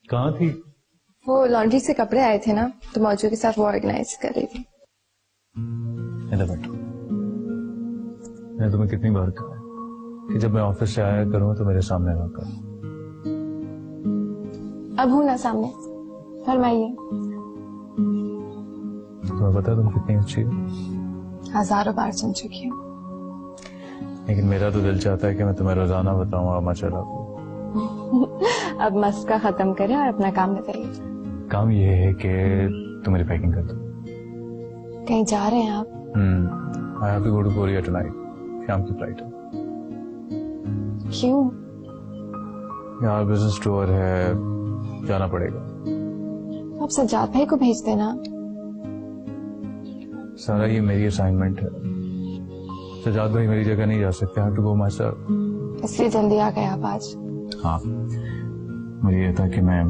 कहाँ थी? वो लॉन्ड्री से कपड़े आए थे ना, तो मौजू के साथ वो ऑर्गेनाइज कर रही थी। इधर बैठो। मैंने तुम्हें कितनी बार कहा कि जब मैं ऑफिस से आया करूँ तो मेरे सामने ना करो। अब हूँ ना सामने, फरमाइए। तुम्हें पता है तुम कितनी अच्छी हो? हजारों बार सुन चुकी हूँ। लेकिन मेरा तो दिल चाहता है कि मैं तुम्हें रोजाना बताऊँ अम्मा चला को। अब मस्का खत्म करें और अपना काम बताइए। काम ये है कि तुम मेरी पैकिंग कर दो। कहीं जा रहे हैं आप? I have to go to Korea tonight. शाम की फ्लाइट है। क्यों? यार बिजनेस टूर है, जाना पड़ेगा। आप सज्जाद भाई को भेज देना। सारा ये मेरी असाइनमेंट है। सज्जाद भाई मेरी जगह नहीं जा सकते। I have to go myself. इसलिए जल्दी आ गए आप आज? हाँ, मुझे ये था कि मैं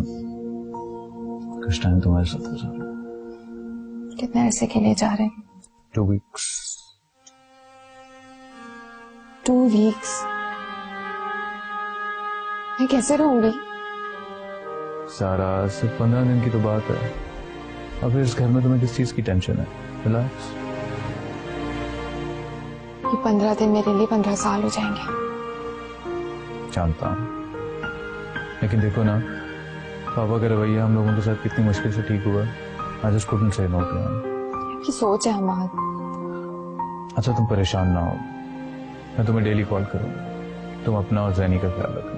कुछ टाइम तुम्हारे साथ गुजारूं। कितने अरसे के लिए जा रहे हैं? 2 weeks। 2 weeks? मैं कैसे रहूंगी? सारा सिर्फ 15 दिन की तो बात है। अब फिर इस घर में तुम्हें किस चीज की टेंशन है? रिलैक्स। ये 15 दिन मेरे लिए 15 साल हो जाएंगे। जानता हूँ, लेकिन देखो ना, पापा का रवैया हम लोगों के साथ कितनी मुश्किल से ठीक हुआ। आई जस्ट कुडंट से नो टू हिम। आपकी सोच है हमाद। अच्छा तुम परेशान ना हो, मैं तुम्हें डेली कॉल करूँगा। तुम अपना और जैनी का ख्याल रखना।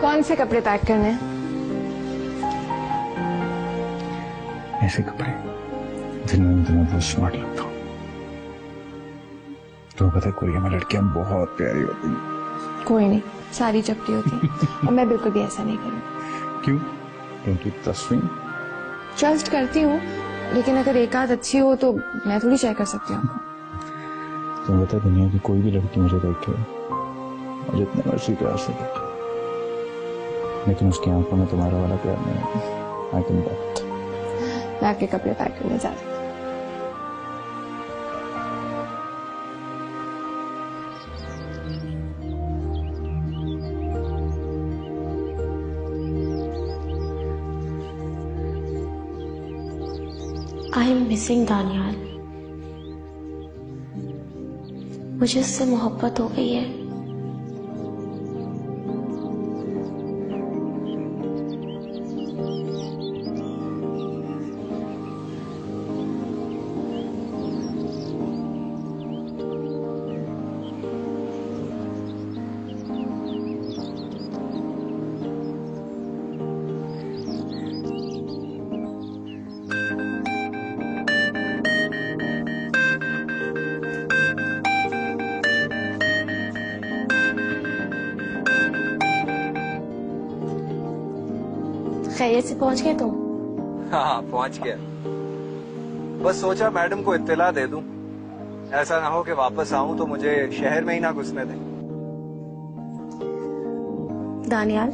कौन से कपड़े पैक करने हैं? ऐसे कपड़े जिनमें मैं तुम्हें बहुत स्मार्ट लगता हूँ। तुम्हें पता है कोरिया में लड़कियां बहुत प्यारी होती हैं। कोई नहीं, सारी चपटी होती है। और मैं बिल्कुल भी ऐसा नहीं करूँगी। क्यों? क्योंकि तस्वीर ट्रस्ट करती हूँ, लेकिन अगर एक आध अच्छी हो तो मैं थोड़ी शेयर कर सकती हूँ। तुम्हें पता है दुनिया की कोई भी लड़की मुझे देखे और जितने मर्जी प्यार से देखे, लेकिन उसकी आंखों में तुम्हारा वाला प्यार नहीं है। I can bet. मैं आपके कपड़े पैक करने जा रही हूँ। I am missing Daniyal. मुझे उससे मोहब्बत हो गई है। खैरियत से पहुंच गए तुम? हाँ पहुंच गया। बस सोचा मैडम को इत्तला दे दूं, ऐसा ना हो कि वापस आऊं तो मुझे शहर में ही ना घुसने दें। Daniyal,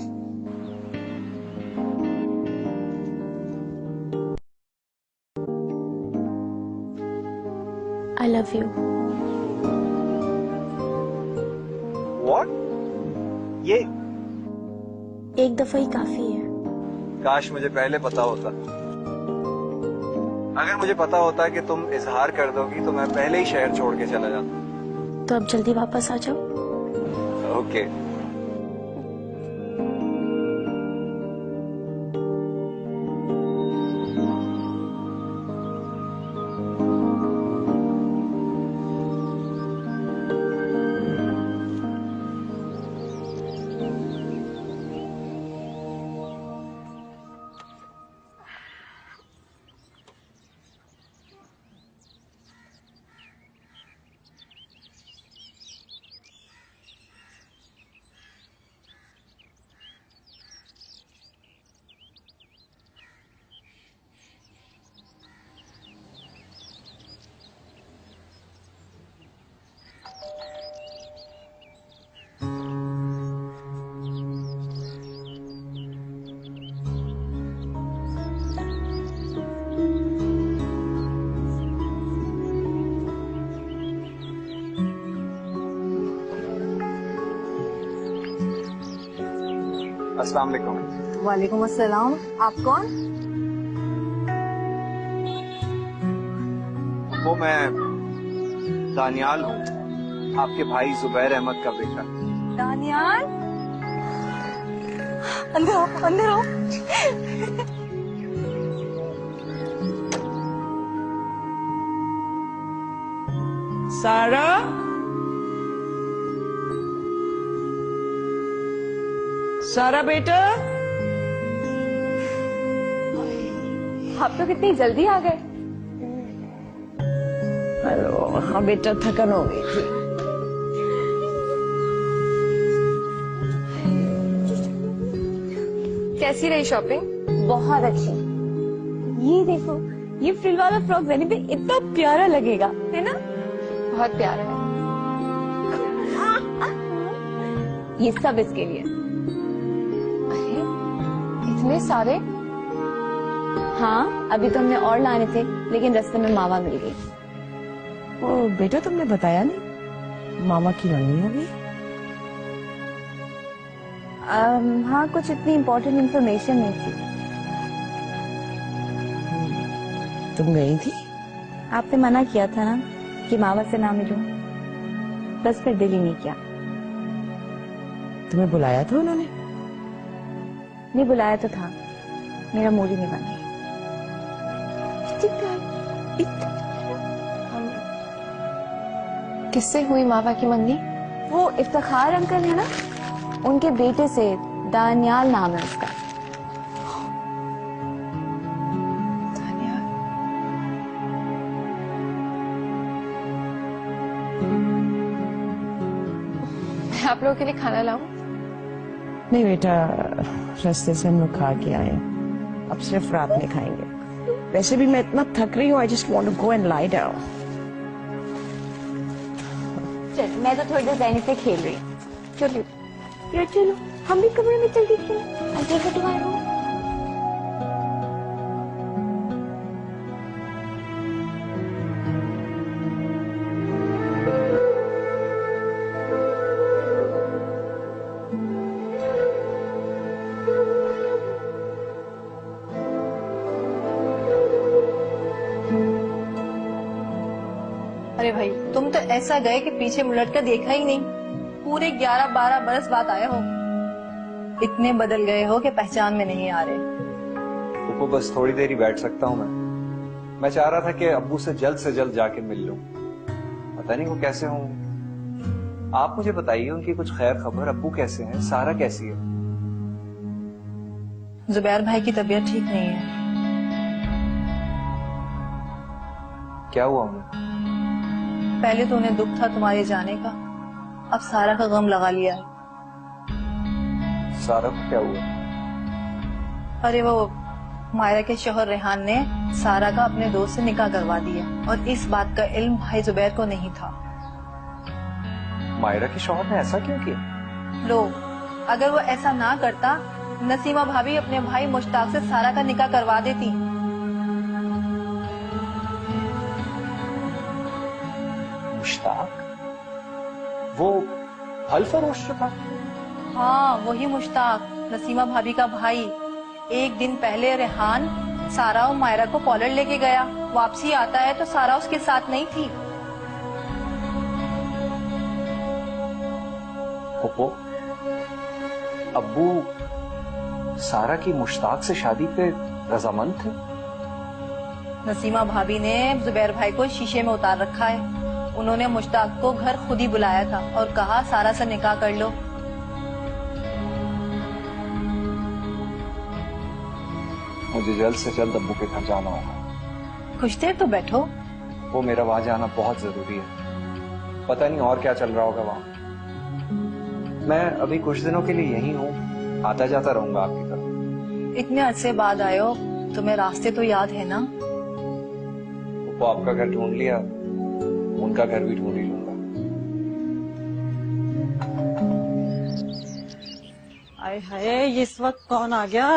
I love you. What? ये एक दफा ही काफी है। काश मुझे पहले पता होता। अगर मुझे पता होता कि तुम इजहार कर दोगी तो मैं पहले ही शहर छोड़ के चला जाता। तो अब जल्दी वापस आ जाओ। ओके। अस्सलाम वालेकुम। वालेकुम अस्सलाम। आप कौन? वो मैं दानियाल हूँ, आपके भाई जुबैर अहमद का बेटा। दानियाल, अंदर आओ, अंदर आओ। सारा, सारा बेटा, आप तो कितनी जल्दी आ गए। हेलो। हाँ बेटा, थकन हो गई थी। कैसी रही शॉपिंग? बहुत अच्छी। ये देखो, ये फ्रिल वाला फ्रॉक ज़नी पे इतना प्यारा लगेगा, है ना? बहुत प्यारा है। ये सब इसके लिए। अरे इतने सारे? हाँ, अभी तो हमने और लाने थे, लेकिन रास्ते में मावा मिल गई। ओ बेटा, तुमने बताया नहीं मामा की मम्मी हो गई? हाँ, कुछ इतनी इम्पोर्टेंट इन्फॉर्मेशन नहीं थी। तुम गई थी? आपने मना किया था ना कि मावा से ना मिलूं, बस फिर दिल ही नहीं किया। तुम्हें बुलाया था उन्होंने? नहीं, बुलाया तो था, मेरा मूड ही नहीं बना। किससे हुई मावा की मंगनी? वो इफ्तिखार अंकल है ना, उनके बेटे से, दानियाल नाम है उसका। मैं आप लोगों के लिए खाना लाऊं? नहीं बेटा, रास्ते से हम लोग खा के आए हैं, अब सिर्फ रात में खाएंगे। वैसे भी मैं इतना थक रही हूँ, I just want to go and lie down. चल, मैं तो थोड़ी देर ज़ैनी से खेल रही हूँ। चलो यार, चलो हम भी कमरे में जल्दी खेलें। I'll take her to my room. अरे भाई, तुम तो ऐसा गए कि पीछे मुलट कर देखा ही नहीं। पूरे 11-12 बरस बाद आए हो, इतने बदल गए हो कि पहचान में नहीं आ रहे। तो बस थोड़ी देर ही बैठ सकता हूँ मैं चाह रहा था कि अब्बू से जल्द जाके मिल लूं। पता नहीं वो कैसे हों। आप मुझे बताइए उनकी कुछ खैर खबर। अब्बू कैसे हैं? सारा कैसी है? जुबैर भाई की तबीयत ठीक नहीं है। क्या हुआ उन्हें? पहले तो उन्हें दुख था तुम्हारे जाने का, अब सारा का गम लगा लिया है। सारा को क्या हुआ? अरे वो मायरा के शौहर रेहान ने सारा का अपने दोस्त से निकाह करवा दिया, और इस बात का इल्म भाई जुबैर को नहीं था। मायरा के शौहर ने ऐसा क्यों किया? लो, अगर वो ऐसा ना करता, नसीमा भाभी अपने भाई मुश्ताक से सारा का निकाह करवा देती। मुश्ताक? वो फल फरोश जो था? हाँ, वही मुश्ताक, नसीमा भाभी का भाई। एक दिन पहले रेहान सारा और मायरा को पोलैंड लेके गया, वापसी आता है तो सारा उसके साथ नहीं थी। ओप्पो, अब्बू सारा की मुश्ताक से शादी पे रजामंद थे? नसीमा भाभी ने जुबैर भाई को शीशे में उतार रखा है। उन्होंने मुश्ताक को घर खुद ही बुलाया था और कहा सारा से निकाह कर लो। मुझे जल्द से जल्द अब्बू के घर जाना होगा। कुछ देर तो बैठो। वो मेरा वहां जाना बहुत जरूरी है। पता नहीं और क्या चल रहा होगा वहां। मैं अभी कुछ दिनों के लिए यहीं हूँ, आता जाता रहूंगा आपकी तरफ। इतने अरसे बाद आए हो, तुम्हें रास्ते तो याद है ना? वो आपका घर ढूंढ लिया, उनका घर भी ढूंढ ही लूंगा। आए हाय, इस वक्त कौन आ गया?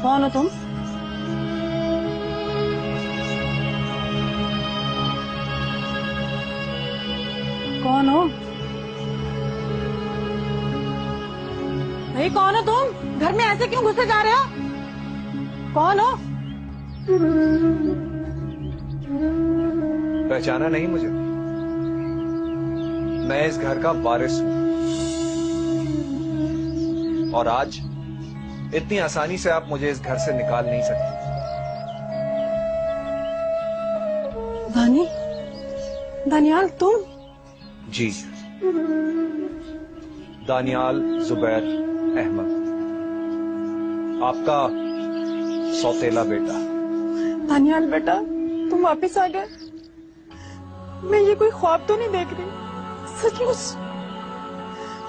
कौन हो तुम? कौन हो भाई? कौन हो तुम? घर में ऐसे क्यों घुसे जा रहे हो? कौन हो? पहचाना नहीं मुझे? मैं इस घर का वारिस हूं और आज इतनी आसानी से आप मुझे इस घर से निकाल नहीं सकते। दानियाल तुम? जी, दानियाल जुबैर अहमद, आपका सौतेला बेटा। दानियाल बेटा, तुम वापस आ गए। मैं ये कोई ख्वाब तो नहीं देख रही? सचमुच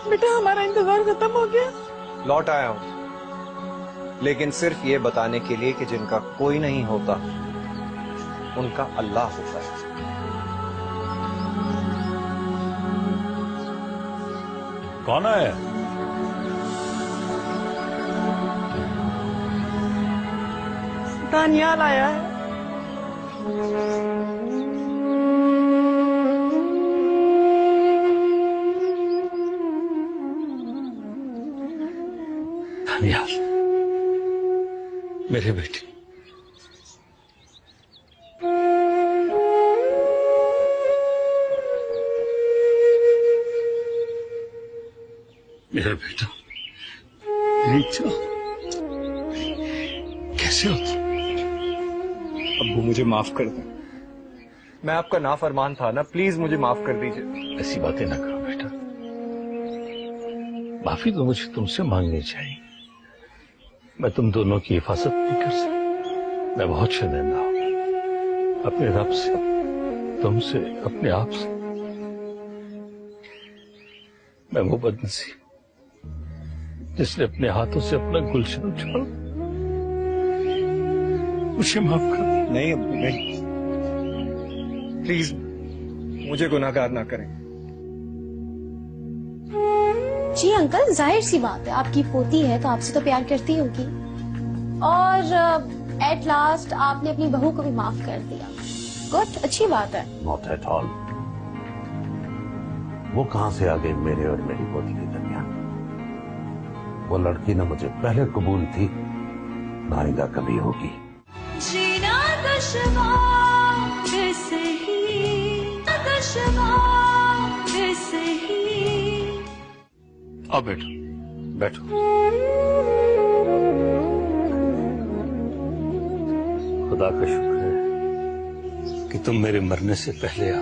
बेटा, हमारा इंतजार खत्म हो गया। लौट आया हूं, लेकिन सिर्फ ये बताने के लिए कि जिनका कोई नहीं होता उनका अल्लाह होता है। कौन है? दानियाल आया है। दानियाल, मेरे बेटे, मेरा बेटा, नीचा कैसे हो तुम? अब्बू मुझे माफ कर दे, मैं आपका नाफरमान था ना, प्लीज मुझे माफ कर दीजिए। ऐसी बातें ना करो बेटा, माफी तो मुझे तुमसे मांगनी चाहिए। मैं तुम दोनों की हिफाजत नहीं कर सकता। मैं बहुत शर्मिंदा हूं अपने रब से, तुमसे, अपने आप से। मैं वो बदनसीब जिसने अपने हाथों से अपना गुलशन उछाला। मुझे माफ कर। नहीं अब्बू नहीं, प्लीज मुझे गुनाहगार ना करें। जी अंकल, जाहिर सी बात है, आपकी पोती है तो आपसे तो प्यार करती होगी। और एट लास्ट आपने अपनी बहू को भी माफ कर दिया। गुड, अच्छी बात है। Not at all. वो कहां से आ गई मेरे और मेरी पोती के दरमियान? वो लड़की न मुझे पहले कबूल थी, ना आइंदा कभी होगी। जीना दुश्वार सही, दुश्वार सही। आओ बैठो, बैठो। खुदा का शुक्र है कि तुम मेरे मरने से पहले आ।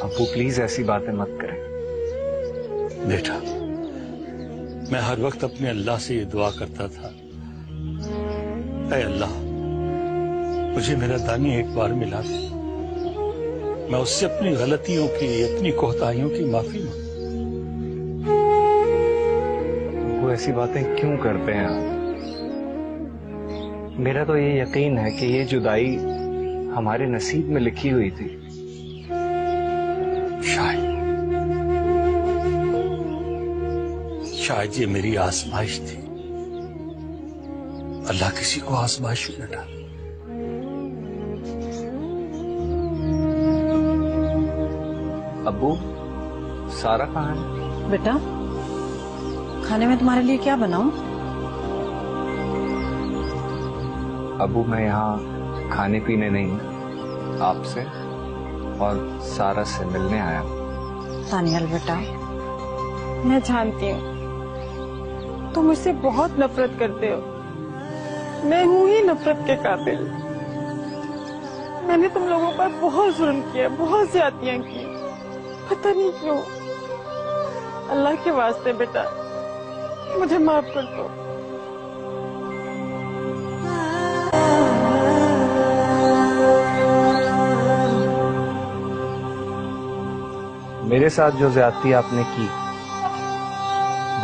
अब्बू प्लीज ऐसी बातें मत करें। बेटा, मैं हर वक्त अपने अल्लाह से ये दुआ करता था, ऐ अल्लाह, मुझे मेरा दानी एक बार मिला दे, मैं उससे अपनी गलतियों की, अपनी कोताहियों की माफी मांगू। वो ऐसी बातें क्यों करते हैं आप? मेरा तो ये यकीन है कि ये जुदाई हमारे नसीब में लिखी हुई थी। शायद ये मेरी आजमाइश थी। अल्लाह किसी को आजमाइश में न डाले। अब्बू, सारा कहाँ है? बेटा, खाने में तुम्हारे लिए क्या बनाऊं? अब्बू मैं यहाँ खाने पीने नहीं, आपसे और सारा से मिलने आया हूँ। दानियाल बेटा, मैं जानती हूँ तुम मुझसे बहुत नफरत करते हो। मैं हूं ही नफरत के काबिल। मैंने तुम लोगों पर बहुत जुल्म किया, बहुत ज्यादतियां की, पता नहीं क्यों। अल्लाह के वास्ते बेटा, मुझे माफ कर दो। मेरे साथ जो ज्यादती आपने की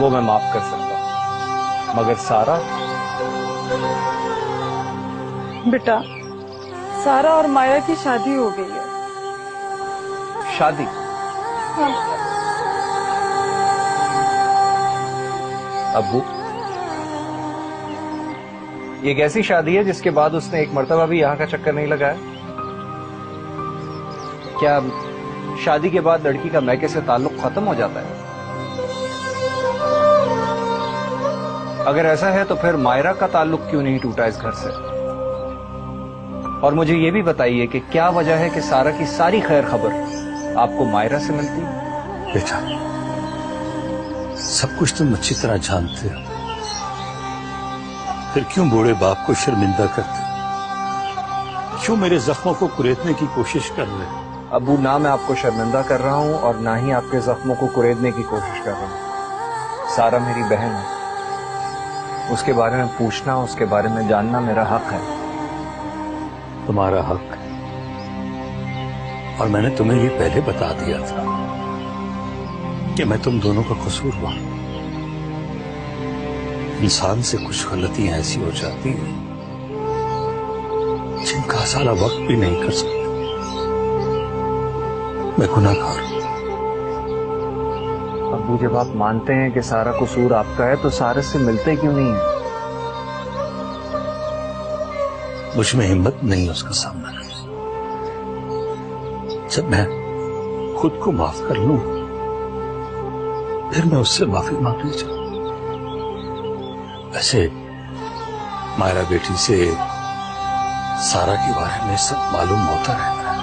वो मैं माफ कर सकता हूं, मगर सारा? बेटा, सारा और माया की शादी हो गई है। शादी? हाँ। अब्बू, ये कैसी शादी है जिसके बाद उसने एक मर्तबा भी यहाँ का चक्कर नहीं लगाया? क्या शादी के बाद लड़की का मैके से ताल्लुक खत्म हो जाता है? अगर ऐसा है तो फिर मायरा का ताल्लुक क्यों नहीं टूटा इस घर से? और मुझे ये भी बताइए कि क्या वजह है कि सारा की सारी खैर खबर आपको मायरा से मिलती है? बेटा, सब कुछ तुम अच्छी तरह जानते हो, फिर क्यों बूढ़े बाप को शर्मिंदा करते? क्यों मेरे जख्मों को कुरेदने की कोशिश कर रहे? अबू, ना मैं आपको शर्मिंदा कर रहा हूं और ना ही आपके जख्मों को कुरेदने की कोशिश कर रहा हूं। सारा मेरी बहन है, उसके बारे में पूछना, उसके बारे में जानना मेरा हक है। तुम्हारा हक है, और मैंने तुम्हें ये पहले बता दिया था कि मैं तुम दोनों का कसूर हुआ। इंसान से कुछ गलतियां ऐसी हो जाती हैं जिनका सारा वक्त भी नहीं कर सकता। मैं गुनाहगार हूं। अबू, जब आप मानते हैं कि सारा कसूर आपका है तो सारा से मिलते क्यों नहीं है? मुझ में हिम्मत नहीं उसका सामना करने। जब मैं खुद को माफ कर लूं फिर मैं उससे माफी मांगनी चाहूं। वैसे मायरा बेटी से सारा के बारे में सब मालूम होता रहता है।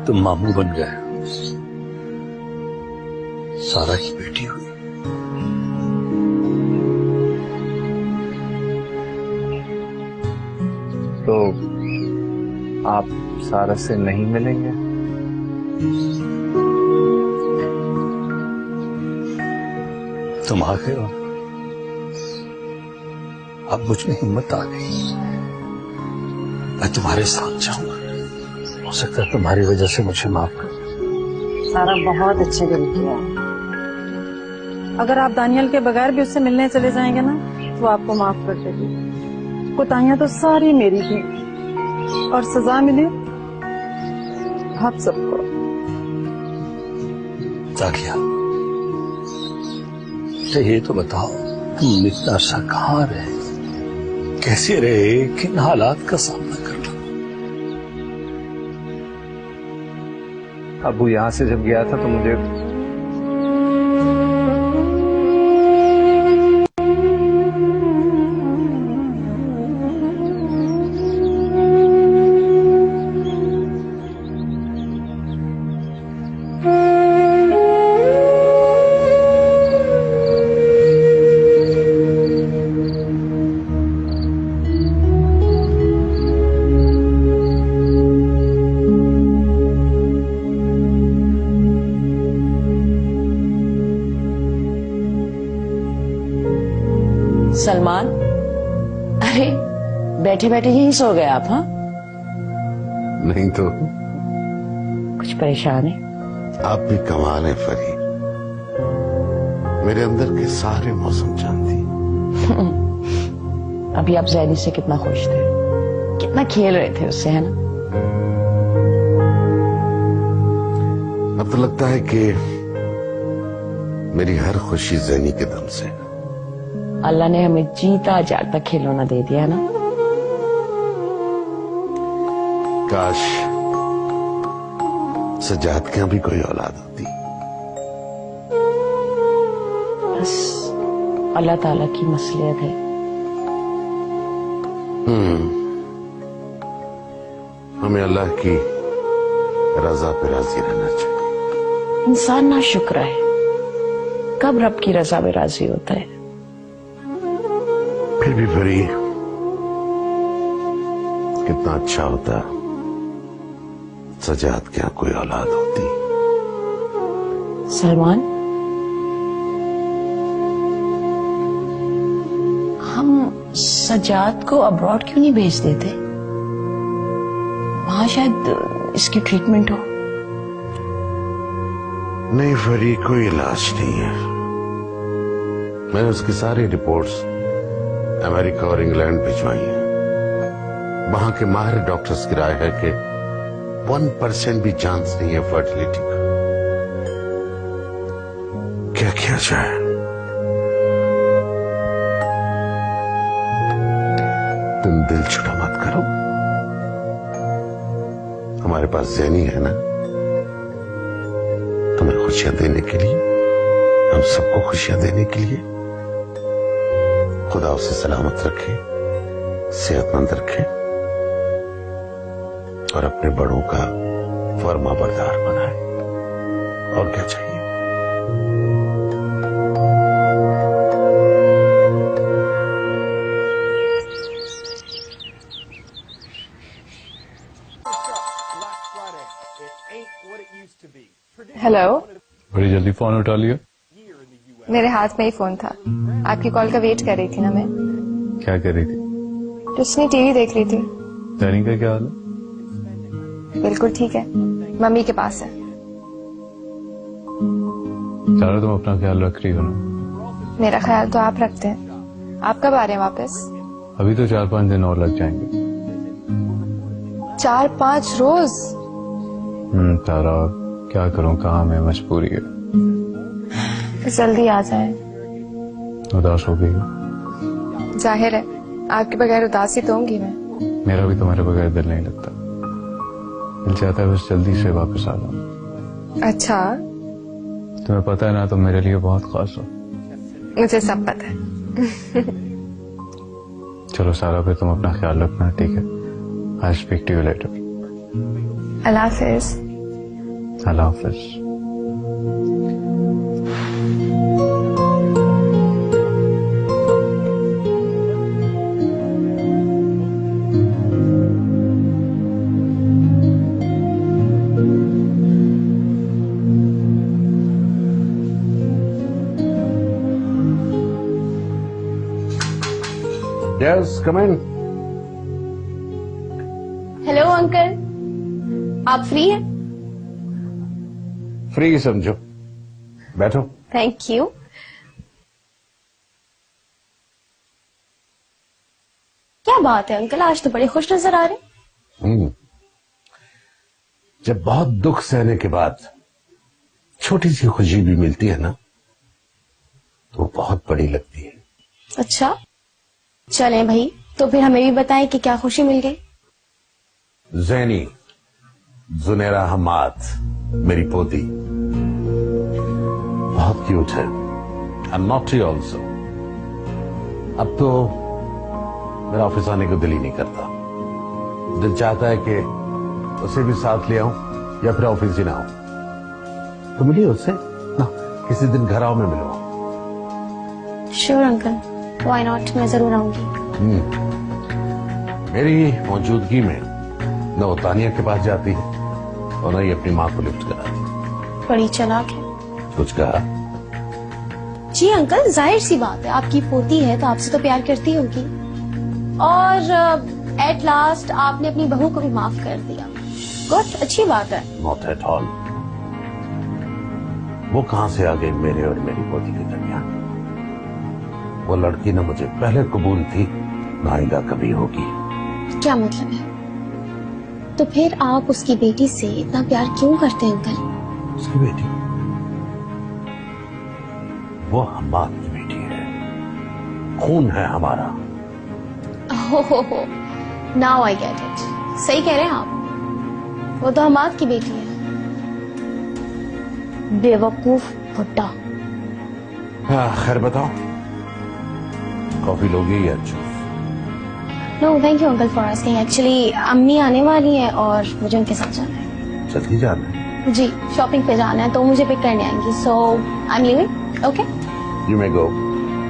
तुम मामू बन गए, सारा की बेटी हुई। तो आप सारा से नहीं मिलेंगे? तुम आ गए हो, अब मुझ में हिम्मत आ गई। मैं तुम्हारे साथ जाऊंगा, हो सकता है तुम्हारी वजह से मुझे माफ कर। सारा बहुत अच्छे दिल किया। अगर आप दानियल के बगैर भी उससे मिलने चले जाएंगे ना तो आपको माफ कर देगी। कोताहियां तो सारी मेरी थी और सजा मिली आप सबको। ताकिया, ये तो बताओ तुम इतना अर्सा कहाँ रहे, कैसे रहे, किन हालात का सामना कर रहे? अबू, यहां से जब गया था तो मुझे सलमान, अरे बैठे बैठे यहीं सो गए आप? हाँ, नहीं तो कुछ परेशान है? आप भी कमाल है फरी, मेरे अंदर के सारे मौसम जानती। अभी आप जैनी से कितना खुश थे, कितना खेल रहे थे उससे, है ना? अब तो लगता है कि मेरी हर खुशी जैनी के दम से। अल्लाह ने हमें जीता जागता खिलौना दे दिया ना। काश सजाद के भी कोई औलाद होती। बस अल्लाह ताला की मसलियत है। हमें अल्लाह की रजा पे राजी रहना चाहिए। इंसान ना शुक्र है, कब रब की रजा में राजी होता है। फिर भी फरी, कितना अच्छा होता सजाद के यहाँ कोई औलाद होती। सलमान, हम सजाद को अब्रॉड क्यों नहीं भेज देते? वहां शायद इसकी ट्रीटमेंट हो। नहीं फरी, कोई इलाज नहीं है। मैंने उसकी सारी रिपोर्ट्स अमेरिका और इंग्लैंड भिजवाई है। वहां के माहिर डॉक्टर्स की राय है कि 1% भी चांस नहीं है फर्टिलिटी का। क्या किया जाए? तुम दिल छोटा मत करो, हमारे पास ज़ैनी है ना, तुम्हें खुशियां देने के लिए, हम सबको खुशियां देने के लिए। खुदा उसे सलामत रखे, सेहतमंद रखे और अपने बड़ों का फर्मा बरदार बनाए। और क्या चाहिए? हेलो। बड़ी जल्दी फोन उठा लिया। मेरे हाथ में ही फोन था, आपकी कॉल का वेट कर रही थी ना मैं। क्या कर रही थी? कुछ नहीं, टीवी देख रही थी। ज़ैनी का क्या हाल है? बिल्कुल ठीक है, मम्मी के पास है। सारा तुम अपना ख्याल रख रही हो ना? मेरा ख्याल तो आप रखते हैं। आप कब आ रहे हैं वापस? अभी तो 4-5 दिन और लग जाएंगे। 4-5 रोज? तारा क्या करूं, काम है, मजबूरी है। तो जल्दी आ जाए। उदास हो गई? जाहिर है, आपके बगैर उदास ही तो होंगी मैं। मेरा भी तुम्हारे बगैर दिल नहीं लगता। दिल चाहता है बस जल्दी से वापस आ जाऊं। अच्छा, तुम्हें पता है ना, तुम मेरे लिए बहुत खास हो। मुझे सब पता है। चलो सारा, फिर तुम अपना ख्याल रखना, ठीक है? I speak to you later. अल्लाह हाफिज। अल्लाह हाफिज। Yes, come in. Hello uncle, आप फ्री हैं? फ्री समझो, बैठो। Thank you. क्या बात है अंकल, आज तो बड़े खुश नजर आ रहे। जब बहुत दुख सहने के बाद छोटी सी खुशी भी मिलती है ना, तो वो बहुत बड़ी लगती है। अच्छा, चलें भाई, तो फिर हमें भी बताएं कि क्या खुशी मिल गई। ज़ैनी, जुनेरा हमाद, मेरी पोती, बहुत क्यूट है, एंड नॉटी ऑल्सो। अब तो मेरा ऑफिस आने को दिल ही नहीं करता। दिल चाहता है कि उसे भी साथ ले आऊं या फिर ऑफिस ही ना आऊं। तो मिलिए उससे ना, किसी दिन घर आओ, मैं मिलूंगा। श्योर अंकल, व्हाई नॉट, मैं जरूर आऊंगी। मेरी मौजूदगी में न वो तानिया के पास जाती है और न ही अपनी माँ को लिफ्ट कराती। बड़ी चालाक है। कुछ कहा? जी अंकल, जाहिर सी बात है, आपकी पोती है तो आपसे तो प्यार करती होगी। और एट लास्ट आपने अपनी बहू को भी माफ कर दिया। गुड, अच्छी बात है। Not at all. वो कहां से आ गई मेरे और मेरी पोती के दरमियान? वो लड़की न मुझे पहले कबूल थी, ना आइंदा कभी होगी। क्या मतलब है? तो फिर आप उसकी बेटी से इतना प्यार क्यों करते हैं अंकल? उसकी बेटी? वो हमारी बेटी है, खून है हमारा। हो, नाउ आई गेट इट। सही कह रहे हैं आप, वो तो हमाद की बेटी है। बेवकूफ भुट्टा। खैर बताओ, कॉफी लोगे या juice? No thank you uncle for asking. Actually अम्मी आने वाली है और मुझे उनके साथ जाना है। जल्दी जाना है? जी, शॉपिंग पे जाना है, तो मुझे पिक करने आएंगी। So I am leaving. Okay, you may go.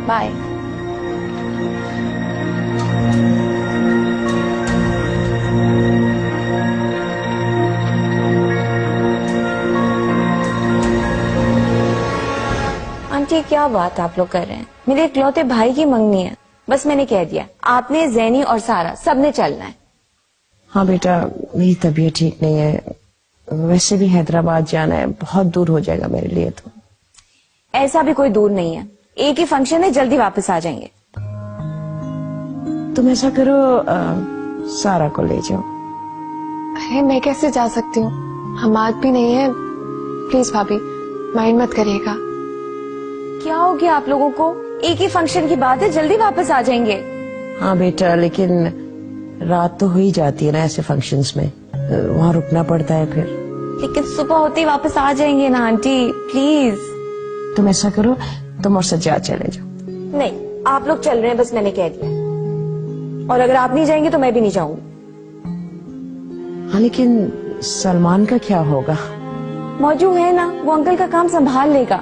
Bye. Aunty, क्या बात आप लोग कर रहे हैं? मेरे इकलौते भाई की मंगनी है, बस मैंने कह दिया, आपने, ज़ैनी और सारा सबने चलना है। हाँ बेटा, मेरी तबीयत ठीक नहीं है, वैसे भी हैदराबाद जाना है, बहुत दूर हो जाएगा मेरे लिए। तो ऐसा भी कोई दूर नहीं है, एक ही फंक्शन है, जल्दी वापस आ जाएंगे। तुम ऐसा करो, सारा को ले जाओ। अरे मैं कैसे जा सकती हूँ, हमाद भी नहीं है। प्लीज भाभी, माइंड मत करिएगा। क्या हो गया आप लोगों को? एक ही फंक्शन की बात है, जल्दी वापस आ जाएंगे। हाँ बेटा, लेकिन रात तो हो ही जाती है ना ऐसे फंक्शंस में, वहाँ रुकना पड़ता है फिर। लेकिन सुबह होते ही वापस आ जाएंगे ना आंटी, प्लीज। तुम ऐसा करो, तुम और सज्जाद चले जाओ। नहीं, आप लोग चल रहे हैं, बस मैंने कह दिया। और अगर आप नहीं जाएंगे तो मैं भी नहीं जाऊंगी। हाँ, लेकिन सलमान का क्या होगा? मौजूद है ना, वो अंकल का काम संभाल लेगा।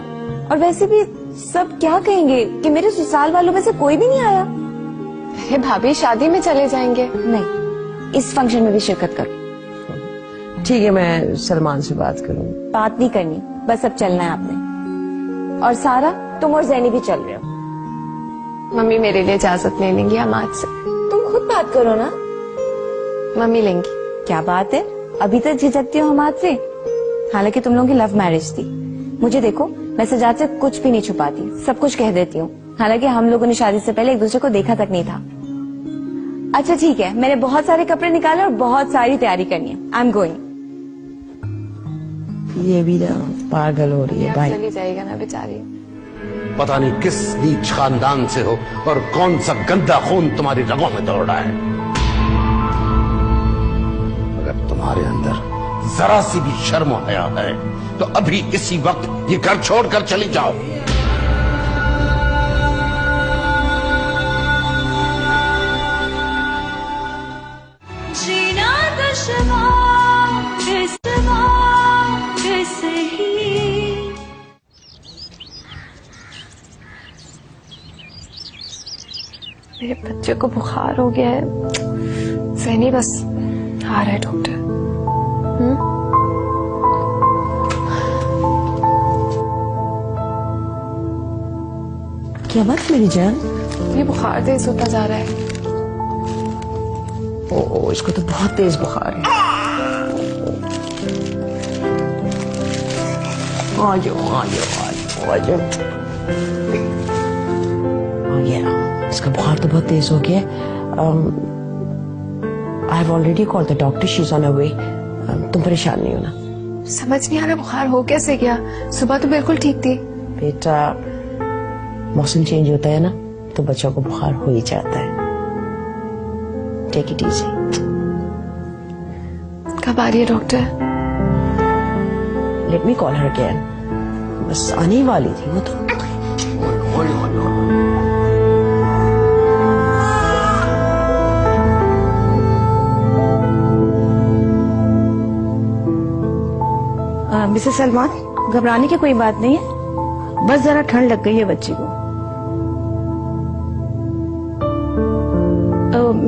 और वैसे भी सब क्या कहेंगे कि मेरे ससुराल वालों में से कोई भी नहीं आया। अरे भाभी, शादी में चले जाएंगे। नहीं, इस फंक्शन में भी शिरकत करो। ठीक है, मैं सलमान से बात करूंगी। बात नहीं करनी, बस अब चलना है आपने। और सारा, तुम और जैनी भी चल रहे हो। मम्मी मेरे लिए इजाजत ले लेंगी हमाद से। तुम खुद बात करो ना। मम्मी लेंगी। क्या बात है, अभी तक झिझकती हो हमाद से। हालांकि तुम लोगों की लव मैरिज थी। मुझे देखो, मैं सजाद से कुछ भी नहीं छुपाती, सब कुछ कह देती हूँ। हालांकि हम लोगों ने शादी से पहले एक दूसरे को देखा तक नहीं था। अच्छा ठीक है, मैंने बहुत सारे कपड़े निकाले और बहुत सारी तैयारी करनी है। I am going. ये भी ना पागल हो रही है भाई। चली जाएगा ना बेचारी। पता नहीं किस नीच खानदान से हो और कौन सा गंदा खून तुम्हारी रगों में दौड़ रहा है। अगर तुम्हारे अंदर जरा सी भी शर्म और हया है तो अभी इसी वक्त ये घर छोड़कर चली जाओ। जीना दुश्वार सही। मेरे बच्चे को बुखार हो गया है। सैनी बस आ रहा है डॉक्टर। क्या बात मेरी जान? ये बुखार तेज होता जा रहा है। ओ, इसको तो बहुत तेज बुखार है। इसका बुखार तो बहुत तेज हो गया। I have already called the doctor, she is on her way. तुम परेशान नहीं होना। समझ नहीं आ रहा बुखार हो कैसे गया। सुबह तो बिल्कुल ठीक थी। बेटा, मौसम चेंज होता है ना तो बच्चों को बुखार हो ही जाता है। Take it easy. कब आ रही है doctor? Let me call her again. बस आने ही वाली थी वो तो। मिसेस सलमान, घबराने की कोई बात नहीं है, बस जरा ठंड लग गई है बच्ची को।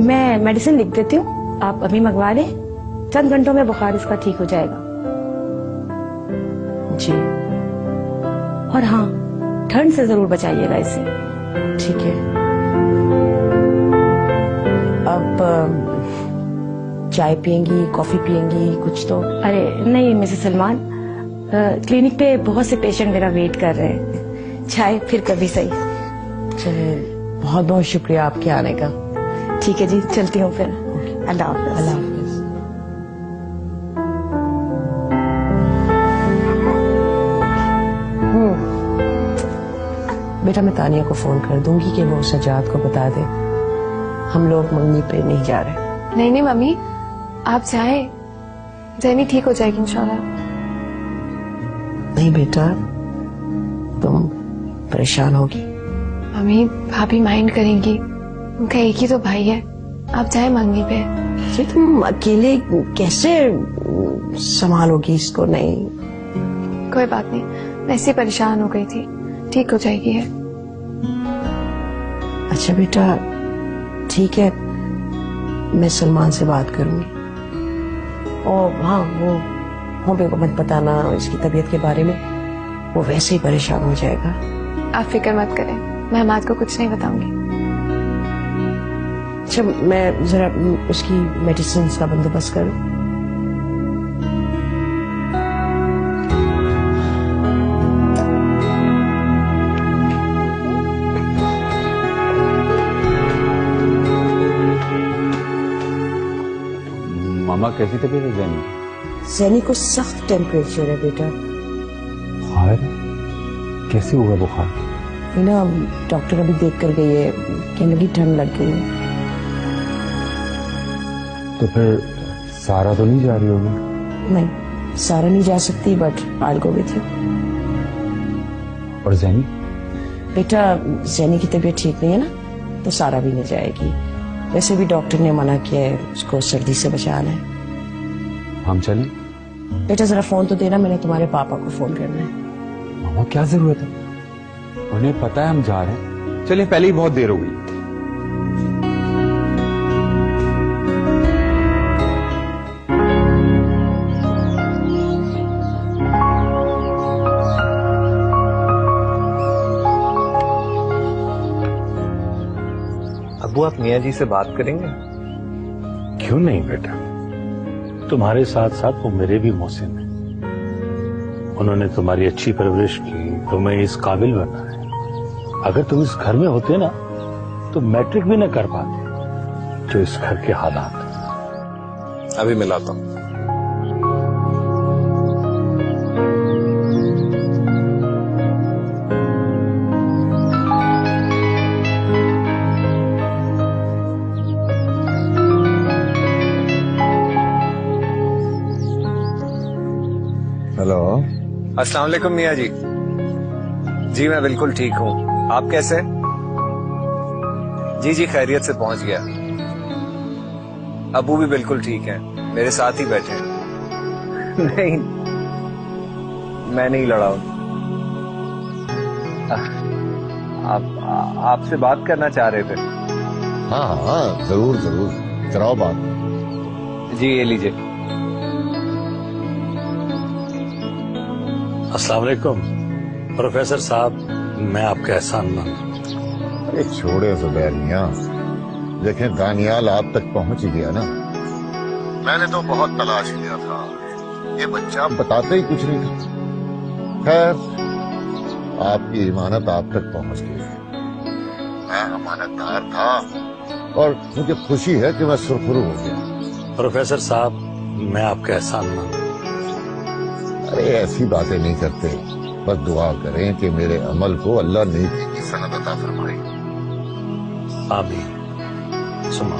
मैं मेडिसिन लिख देती हूँ, आप अभी मंगवा लें। चंद घंटों में बुखार इसका ठीक हो जाएगा। जी। और हाँ, ठंड से जरूर बचाइएगा इसे। ठीक है। अब चाय पियेंगी, कॉफी पियेंगी, कुछ तो? अरे नहीं मिसेस सलमान, क्लिनिक पे बहुत से पेशेंट मेरा वेट कर रहे हैं। चाय फिर कभी सही। चलिए, बहुत बहुत शुक्रिया आपके आने का। ठीक है जी, चलती हूँ फिर। अल्लाह हाफ़िज़। अल्लाह हाफ़िज़। बेटा, मैं तानिया को फोन कर दूंगी कि वो सजाद को बता दे हम लोग मंगनी पे नहीं जा रहे। नहीं नहीं मम्मी, आप जाएं, जैनी ठीक हो जाएगी इंशाल्लाह। नहीं बेटा, तुम परेशान होगी। मम्मी, भाभी माइंड करेंगी, उनका एक ही तो भाई है। आप जाए मंगनी पे। जी, तुम अकेले कैसे संभालोगी इसको? नहीं, कोई बात नहीं, मैं ऐसे परेशान हो गई थी, ठीक हो जाएगी है। अच्छा बेटा, ठीक है, मैं सलमान से बात करूंगी। और हाँ, वो मेरे को मत बताना इसकी तबीयत के बारे में, वो वैसे ही परेशान हो जाएगा। आप फिक्र मत करें, मैं हमाद को कुछ नहीं बताऊंगी। अच्छा, मैं जरा उसकी मेडिसिन का बंदोबस्त करूं। मामा कैसी तबीयत है जैनी? जैनी को सख्त टेम्परेचर है बेटा। बुखार? कैसे हुआ बुखार? ये ना डॉक्टर अभी देख कर गई है, कहने लगी ठंड लग गई है। तो फिर सारा तो नहीं जा रही होगी? नहीं, सारा नहीं जा सकती, but I will go with you. और जैनी? बेटा जैनी की तबीयत ठीक नहीं है ना, तो सारा भी नहीं जाएगी। वैसे भी डॉक्टर ने मना किया है, उसको सर्दी से बचाना है। हम चलें? बेटा जरा फोन तो देना, मैंने तुम्हारे पापा को फोन करना है। मामा क्या जरूरत है, उन्हें पता है हम जा रहे हैं। चलिए, पहले ही बहुत देर हो गई। अब्बू, आप मियाँ जी से बात करेंगे? क्यों नहीं बेटा, तुम्हारे साथ साथ वो मेरे भी मोहसिन हैं। उन्होंने तुम्हारी अच्छी परवरिश की, तुम्हें इस काबिल बनाया। अगर तुम इस घर में होते ना तो मैट्रिक भी न कर पाते। जो इस घर के हालात हैं। अभी मिलाता हूँ। हेलो, अस्सलाम वालेकुम मियाँ जी। जी मैं बिल्कुल ठीक हूँ, आप कैसे? जी जी खैरियत से पहुंच गया। अबू भी बिल्कुल ठीक है, मेरे साथ ही बैठे हैं। नहीं, मैं नहीं लड़ा हूं। आपसे बात करना चाह रहे थे। हाँ हाँ, जरूर जरूर कराओ बात। जी ये लीजिए। अस्सलाम वालेकुम प्रोफेसर साहब, मैं आपका एहसानमंद। अरे छोड़े जुबैर मियां, देखें दानियाल आप तक पहुंच ही गया ना। मैंने तो बहुत तलाश किया था, ये बच्चा बताते ही कुछ नहीं था। खैर, आपकी इमानत आप तक पहुंच गई। मैं अमानतदार था और मुझे खुशी है कि मैं सुरखरू हो गया। प्रोफेसर साहब, मैं आपका एहसानमंद। अरे ऐसी बातें नहीं करते, बस दुआ करें कि मेरे अमल को अल्लाह नेकी की सनद अता फरमाए। आमीन सुमा।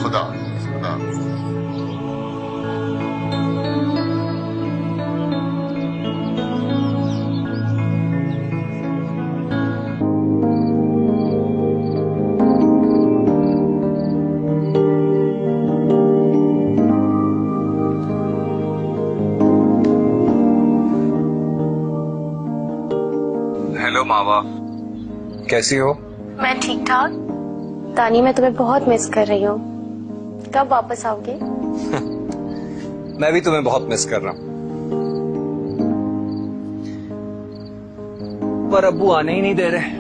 खुदा खुदा। हेलो मावा, कैसी हो? मैं ठीक ठाक। तानी, मैं तुम्हें बहुत मिस कर रही हूँ। कब वापस आओगे? मैं भी तुम्हें बहुत मिस कर रहा हूँ, पर अब्बू आने ही नहीं दे रहे।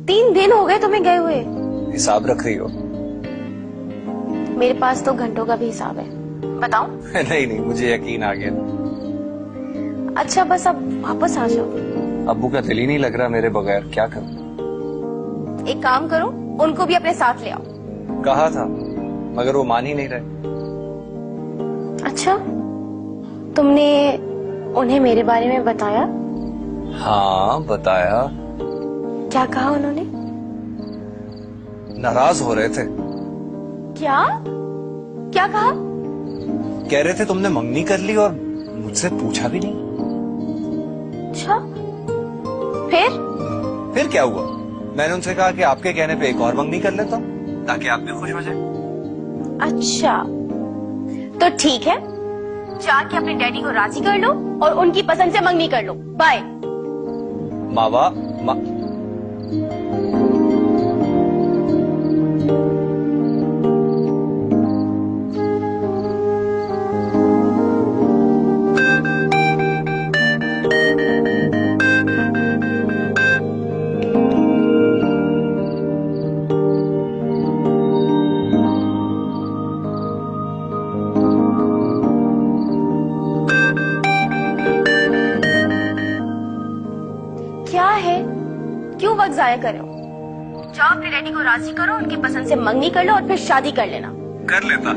3 दिन हो गए तुम्हें गए हुए। हिसाब रख रही हो? मेरे पास तो घंटों का भी हिसाब है। बताऊं? नहीं नहीं, मुझे यकीन आ गया। अच्छा, बस अब वापस आ जाओ। अब्बू का दिल ही नहीं लग रहा मेरे बगैर, क्या करूं? एक काम करो, उनको भी अपने साथ ले आओ। कहा था, मगर वो मान ही नहीं रहे। अच्छा, तुमने उन्हें मेरे बारे में बताया? हाँ बताया। क्या कहा उन्होंने? नाराज हो रहे थे। क्या क्या कहा? कह रहे थे तुमने मंगनी कर ली और मुझसे पूछा भी नहीं। अच्छा, फिर क्या हुआ? मैंने उनसे कहा कि आपके कहने पे एक और मंगनी कर लेता हूँ ताकि आप भी खुश हो जाए। अच्छा, तो ठीक है, जाके अपने डैडी को राजी कर लो और उनकी पसंद से मंगनी कर लो। बाय। मावा क्या है, क्यों वक्त जाया कर रहे हो? जाओ अपने डैडी को राजी करो, उनकी पसंद से मंगनी कर लो और फिर शादी कर लेना। कर लेता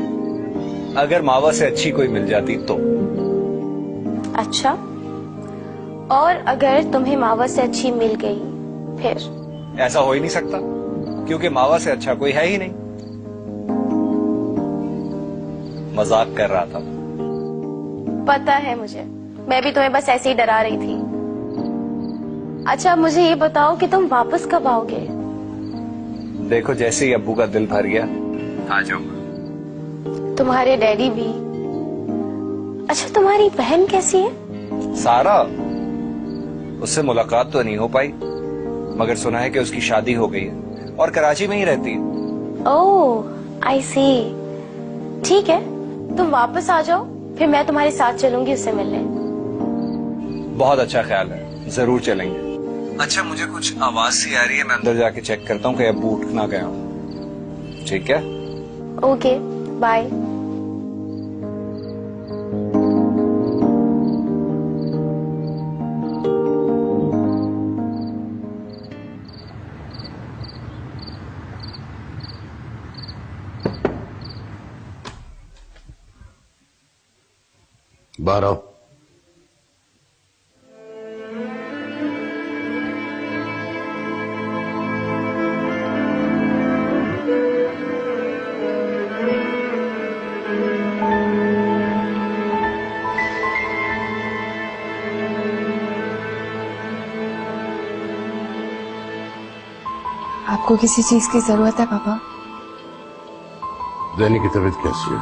अगर मावा से अच्छी कोई मिल जाती तो। अच्छा, और अगर तुम्हें मावा से अच्छी मिल गई फिर? ऐसा हो ही नहीं सकता, क्योंकि मावा से अच्छा कोई है ही नहीं। मजाक कर रहा था। पता है मुझे, मैं भी तुम्हें बस ऐसे ही डरा रही थी। अच्छा मुझे ये बताओ कि तुम वापस कब आओगे? देखो जैसे ही अब्बू का दिल भर गया आ जाऊंगा। तुम्हारे डैडी भी। अच्छा तुम्हारी बहन कैसी है? सारा, उससे मुलाकात तो नहीं हो पाई, मगर सुना है कि उसकी शादी हो गई है और कराची में ही रहती है। ओह आई सी। ठीक है तुम वापस आ जाओ, फिर मैं तुम्हारे साथ चलूंगी उससे मिलने। बहुत अच्छा ख्याल है, जरूर चलेंगे। अच्छा मुझे कुछ आवाज सी आ रही है, मैं अंदर जाके चेक करता हूँ कि अब्बू उठ ना गया हूँ। ठीक है ओके बाय। बाहर आओ। आपको किसी चीज की जरूरत है पापा? ज़ैनी की तबीयत कैसी है?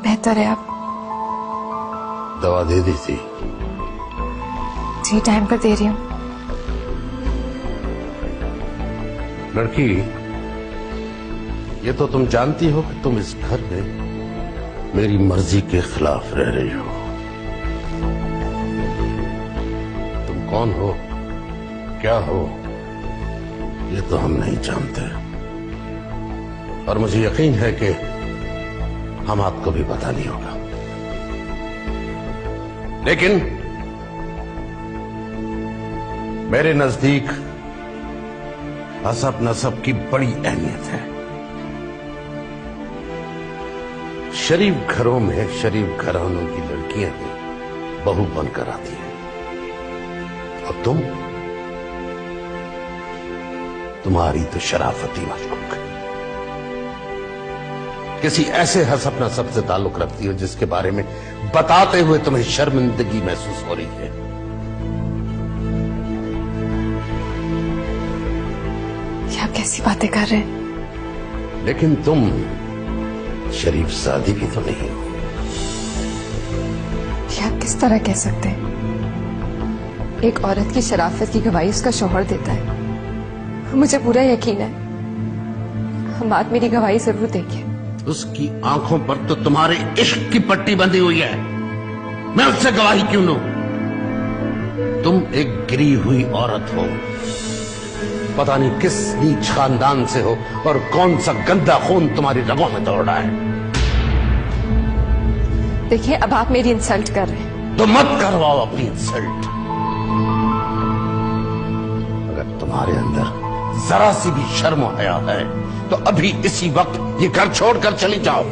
बेहतर है। आप दवा दे दी थी? जी टाइम पर दे रही हूँ। लड़की, ये तो तुम जानती हो कि तुम इस घर में मेरी मर्जी के खिलाफ रह रही हो। तुम कौन हो, क्या हो, ये तो हम नहीं जानते, और मुझे यकीन है कि हम आपको भी पता नहीं होगा। लेकिन मेरे नजदीक हसब नसब की बड़ी अहमियत है। शरीफ घरों में शरीफ घरानों की लड़कियां ही बहू बनकर आती हैं, और तुम्हारी तो शराफत ही मशकूक है। किसी ऐसे हसब नसब से ताल्लुक रखती हो जिसके बारे में बताते हुए तुम्हें शर्मिंदगी महसूस हो रही है। ये आप कैसी बातें कर रहे हैं? लेकिन तुम शरीफ सादी भी तो नहीं हो। ये आप किस तरह कह सकते हैं? एक औरत की शराफत की गवाही उसका शौहर देता है। मुझे पूरा यकीन है हम बात मेरी गवाही जरूर देंगे। उसकी आंखों पर तो तुम्हारे इश्क की पट्टी बंधी हुई है, मैं उससे गवाही क्यों लूं? तुम एक गिरी हुई औरत हो, पता नहीं किस नीच खानदान से हो और कौन सा गंदा खून तुम्हारी रगों में दौड़ रहा है। देखिए अब आप मेरी इंसल्ट कर रहे हैं। तो मत करवाओ अपनी इंसल्ट। अगर तुम्हारे अंदर जरा सी भी शर्म और हया है तो अभी इसी वक्त ये घर छोड़कर चली जाओ।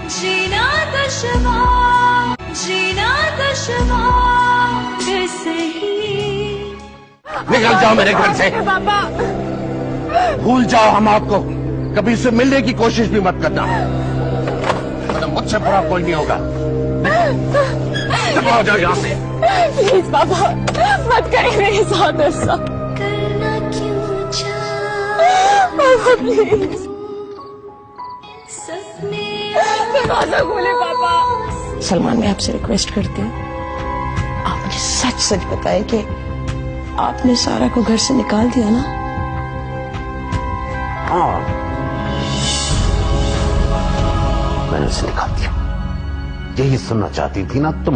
जीना दुश्वार, जीना दुश्वार कैसे ही। निकल जाओ मेरे घर से। पापा भूल जाओ हम आपको, कभी उससे मिलने की कोशिश भी मत करना। मतलब मुझसे बुरा कोई नहीं होगा। हो जाओ यहाँ से। प्लीज पापा मत करिए मेरे साथ ऐसा। करना क्यों चाहा पापा प्लीज सपने दरवाजा खोले पापा। सलमान मैं आपसे रिक्वेस्ट करती हूँ, आप मुझे सच सच बताएं कि आपने सारा को घर से निकाल दिया ना? हाँ, मैंने उसे निकाल दिया। यही सुनना चाहती थी ना तुम?